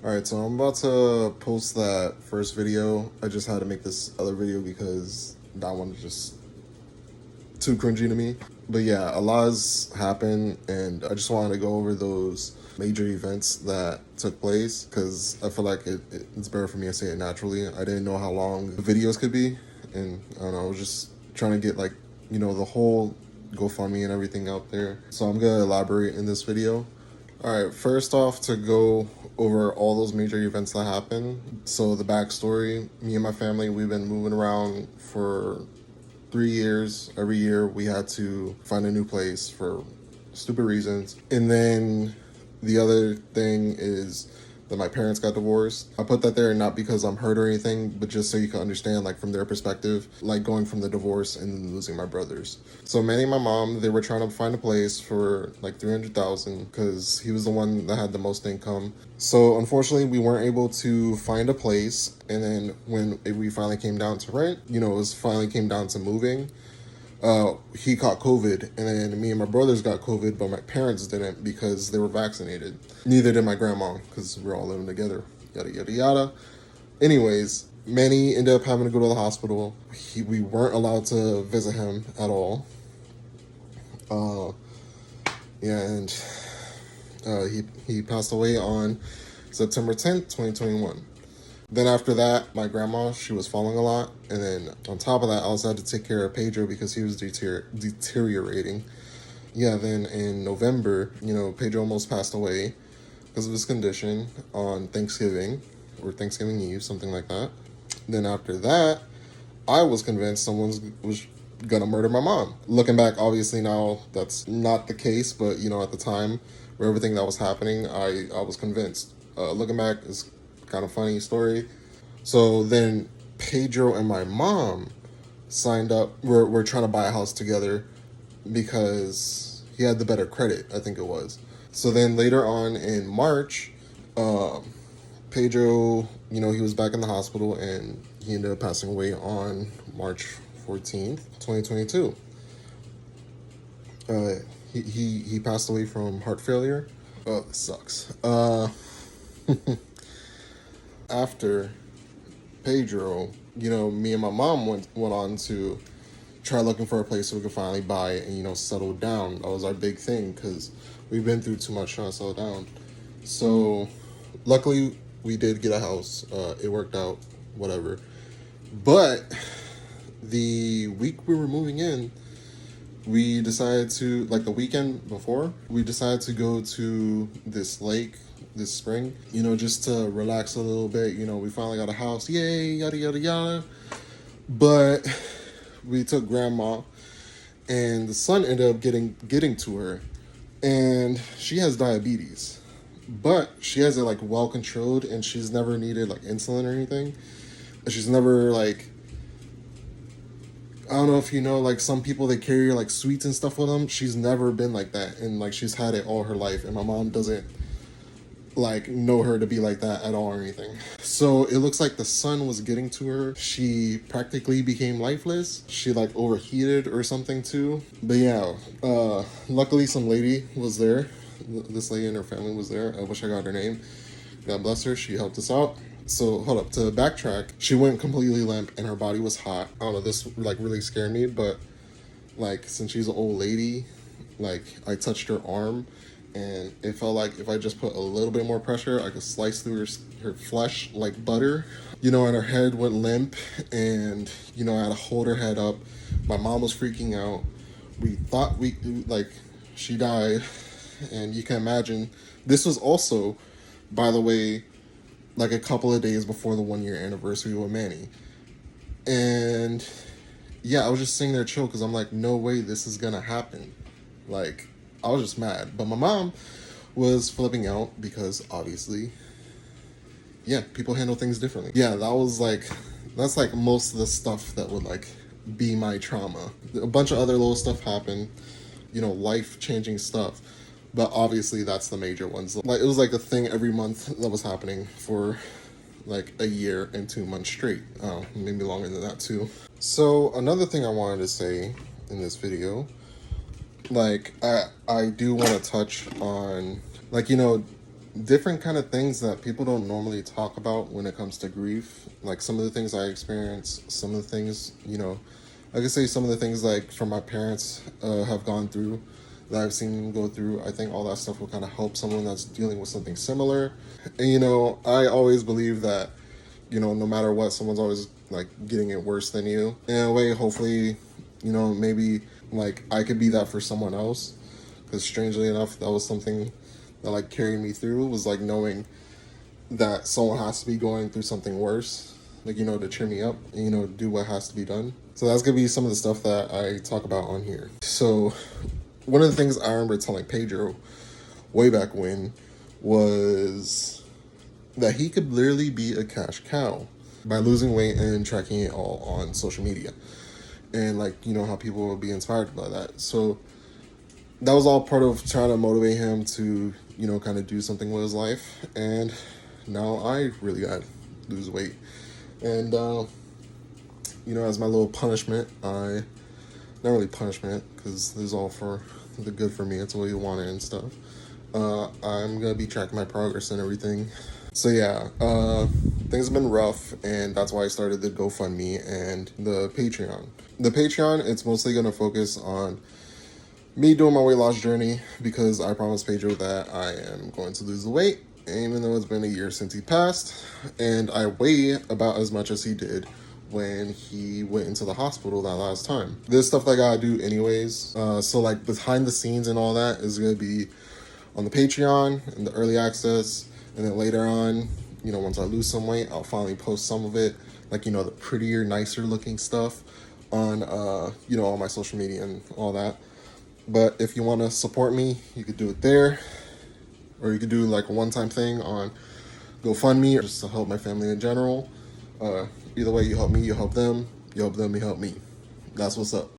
Alright, so I'm about to post that first video. I just had to make this other video because that one is just too cringy to me. But yeah, a lot has happened, and I just wanted to go over those major events that took place because I feel like it's better for me to say it naturally. I didn't know how long the videos could be, and I don't know, I was just trying to get like, the whole GoFundMe and everything out there. So I'm gonna elaborate in this video. Alright, first off, to go over all those major events that happened. So the backstory, me and my family, we've been moving around for 3 years. Every year we had to find a new place for stupid reasons. And then the other thing is that my parents got divorced. I put that there not because I'm hurt or anything, but just so you can understand, like, from their perspective, like going from the divorce and losing my brothers. So Manny and my mom, they were trying to find a place for like $300,000 because he was the one that had the most income. So unfortunately, we weren't able to find a place. And then when we finally came down to rent, finally came down to moving. He caught COVID, and then me and my brothers got COVID, but my parents didn't because they were vaccinated. Neither did my grandma because we're all living together. Yada, yada, yada. Anyways, Manny ended up having to go to the hospital. We weren't allowed to visit him at all. And he passed away on September 10th, 2021. Then after that, my grandma, she was falling a lot. And then on top of that, I also had to take care of Pedro because he was deteriorating. Yeah, then in November, Pedro almost passed away because of his condition on Thanksgiving or Thanksgiving Eve, something like that. Then after that, I was convinced someone was gonna murder my mom. Looking back, obviously now that's not the case, but at the time where everything that was happening, I was convinced. Looking back, it's kind of funny story. So then Pedro and my mom signed up. We're trying to buy a house together because he had the better credit, I think it was. So then later on in March, Pedro, he was back in the hospital and he ended up passing away on March 14th, 2022. He passed away from heart failure. Oh, this sucks. After Pedro, me and my mom went on to try looking for a place so we could finally buy and, settle down. That was our big thing because we've been through too much trying to settle down. So luckily we did get a house. It worked out, whatever. But the week we were moving in, we decided to, like the weekend before, we decided to go to this lake this spring, just to relax a little bit. We finally got a house, yay, yada, yada, yada. But we took grandma, and the sun ended up getting to her, and she has diabetes, but she has it like well controlled, and she's never needed like insulin or anything. She's never like, I don't know if like some people, they carry like sweets and stuff with them. She's never been like that, and like she's had it all her life, and my mom doesn't like know her to be like that at all or anything. So it looks like the sun was getting to her. She practically became lifeless. She like overheated or something too. But yeah, luckily some lady was there. This lady and her family was there. I wish I got her name. God bless her. She helped us out. So hold up, to backtrack, she went completely limp and her body was hot. I don't know, this like really scared me, but like since she's an old lady, like I touched her arm and it felt like if I just put a little bit more pressure, I could slice through her flesh like butter. And her head went limp, and I had to hold her head up. My mom was freaking out. We thought she died, and you can imagine this was also, by the way, like a couple of days before the 1 year anniversary with Manny. And yeah, I was just sitting there chill because I'm like, no way this is gonna happen. Like, I was just mad. But my mom was flipping out because obviously, yeah, people handle things differently. Yeah, that's like most of the stuff that would like be my trauma. A bunch of other little stuff happened, life-changing stuff. But obviously that's the major ones. Like, it was like a thing every month that was happening for like a year and 2 months straight. Maybe longer than that too. So another thing I wanted to say in this video, like I do want to touch on, like, different kind of things that people don't normally talk about when it comes to grief. Like some of the things I experienced, some of the things, I could say some of the things like from my parents have gone through, that I've seen them go through. I think all that stuff will kind of help someone that's dealing with something similar. And I always believe that, no matter what, someone's always like getting it worse than you. In a way, hopefully, maybe like I could be that for someone else. Because strangely enough, that was something that like carried me through, was like knowing that someone has to be going through something worse, like, to cheer me up and, do what has to be done. So that's gonna be some of the stuff that I talk about on here. So one of the things I remember telling Pedro way back when was that he could literally be a cash cow by losing weight and tracking it all on social media. And like, how people will be inspired by that. So that was all part of trying to motivate him to, kind of do something with his life. And now I really got to lose weight. And, as my little punishment, not really punishment, because this is all for the good for me. It's what you want it and stuff. I'm going to be tracking my progress and everything. So yeah, things have been rough, and that's why I started the GoFundMe and the Patreon. The Patreon, it's mostly going to focus on me doing my weight loss journey, because I promised Pedro that I am going to lose the weight, even though it's been a year since he passed, and I weigh about as much as he did when he went into the hospital that last time. This stuff that I gotta do anyways, so like behind the scenes and all that is gonna be on the Patreon and the early access, and then later on, once I lose some weight, I'll finally post some of it, like, the prettier, nicer looking stuff on, all my social media and all that. But if you want to support me, you could do it there, or you could do like a one-time thing on GoFundMe, or just to help my family in general. Either way, you help me, you help them, you help them, you help me. That's what's up.